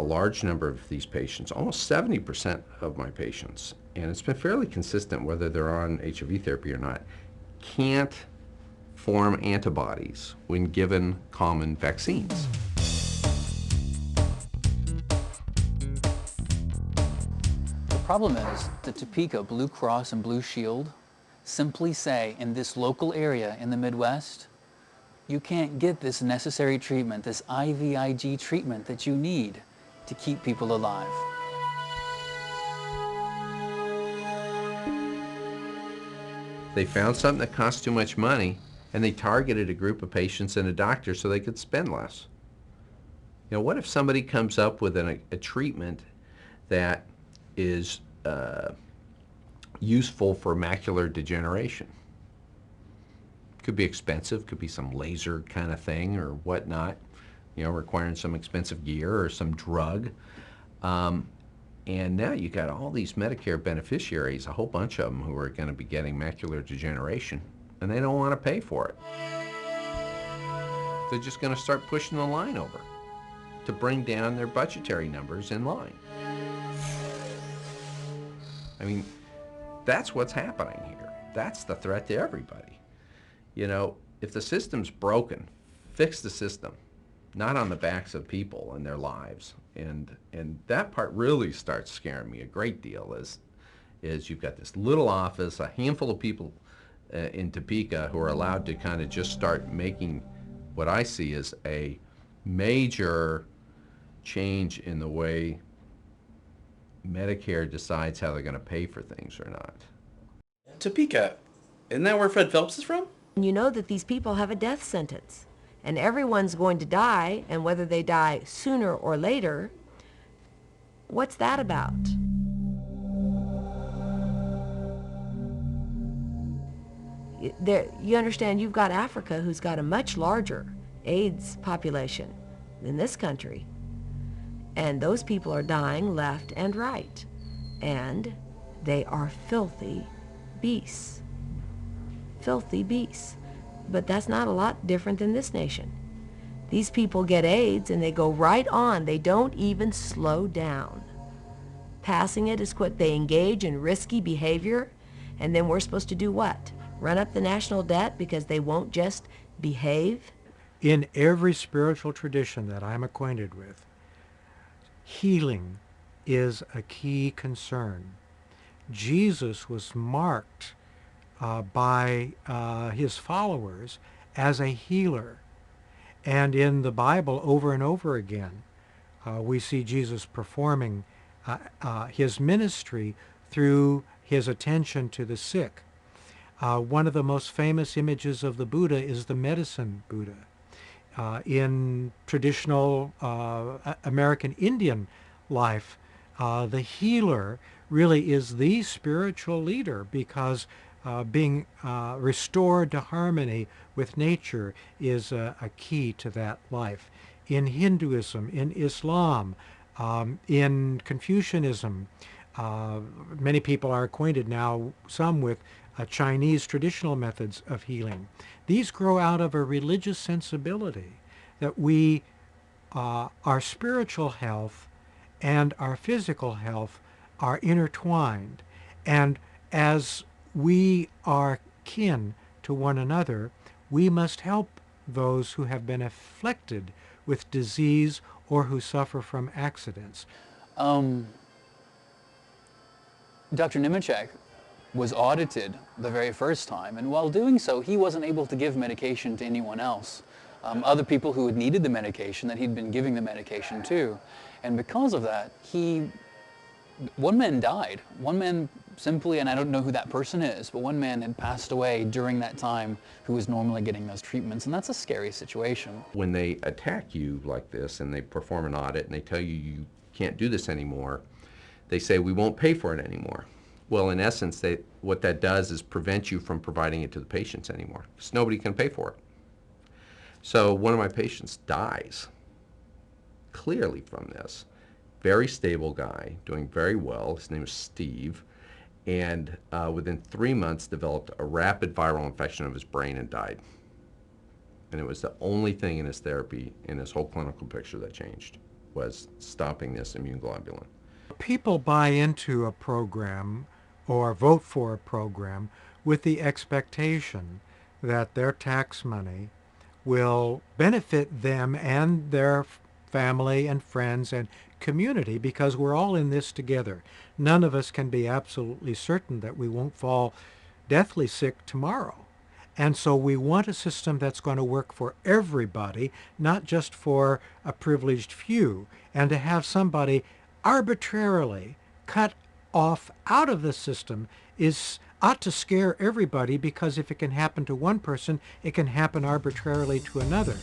large number of these patients, almost 70% of my patients, and it's been fairly consistent whether they're on HIV therapy or not, can't form antibodies when given common vaccines. The problem is the Topeka Blue Cross and Blue Shield simply say in this local area in the Midwest, you can't get this necessary treatment, this IVIG treatment that you need to keep people alive. They found something that cost too much money, and they targeted a group of patients and a doctor so they could spend less. You know, what if somebody comes up with a treatment that is useful for macular degeneration? Could be expensive, could be some laser kind of thing or whatnot, you know, requiring some expensive gear or some drug. And now you got all these Medicare beneficiaries, a whole bunch of them who are going to be getting macular degeneration, and they don't want to pay for it. They're just going to start pushing the line over to bring down their budgetary numbers in line. I mean, that's what's happening here. That's the threat to everybody. You know, if the system's broken, fix the system, not on the backs of people and their lives. And that part really starts scaring me a great deal is you've got this little office, a handful of people in Topeka who are allowed to kind of just start making what I see as a major change in the way Medicare decides how they're going to pay for things or not. Topeka, isn't that where Fred Phelps is from? You know that these people have a death sentence, and everyone's going to die, and whether they die sooner or later, what's that about? You understand, you've got Africa, who's got a much larger AIDS population than this country, and those people are dying left and right, and they are filthy beasts. Filthy beasts. But that's not a lot different than this nation. These people get AIDS and they go right on. They don't even slow down. Passing it is quick. They engage in risky behavior, and then we're supposed to do what? Run up the national debt because they won't just behave? In every spiritual tradition that I'm acquainted with, healing is a key concern. Jesus was marked by his followers as a healer. And in the Bible, over and over again, we see Jesus performing his ministry through his attention to the sick. One of the most famous images of the Buddha is the medicine Buddha. In traditional American Indian life, the healer really is the spiritual leader because being restored to harmony with nature is a key to that life. In Hinduism, in Islam, in Confucianism, many people are acquainted now, some with Chinese traditional methods of healing. These grow out of a religious sensibility that our spiritual health and our physical health are intertwined. And as we are kin to one another, we must help those who have been afflicted with disease or who suffer from accidents. Dr. Nemechek was audited the very first time, and while doing so, he wasn't able to give medication to anyone else. Other people who had needed the medication that he'd been giving the medication to. And because of that, one man died. One man simply, and I don't know who that person is, but one man had passed away during that time who was normally getting those treatments, and that's a scary situation. When they attack you like this and they perform an audit and they tell you you can't do this anymore, they say we won't pay for it anymore. Well, in essence, what that does is prevent you from providing it to the patients anymore because nobody can pay for it. So one of my patients dies clearly from this. Very stable guy, doing very well. His name is Steve. And within 3 months developed a rapid viral infection of his brain and died. And it was the only thing in his therapy, in his whole clinical picture, that changed. was stopping this immune globulin. People buy into a program or vote for a program with the expectation that their tax money will benefit them and their family and friends and community, because we're all in this together. None of us can be absolutely certain that we won't fall deathly sick tomorrow. And so we want a system that's going to work for everybody, not just for a privileged few. And to have somebody arbitrarily cut off out of the system ought to scare everybody, because if it can happen to one person, it can happen arbitrarily to another.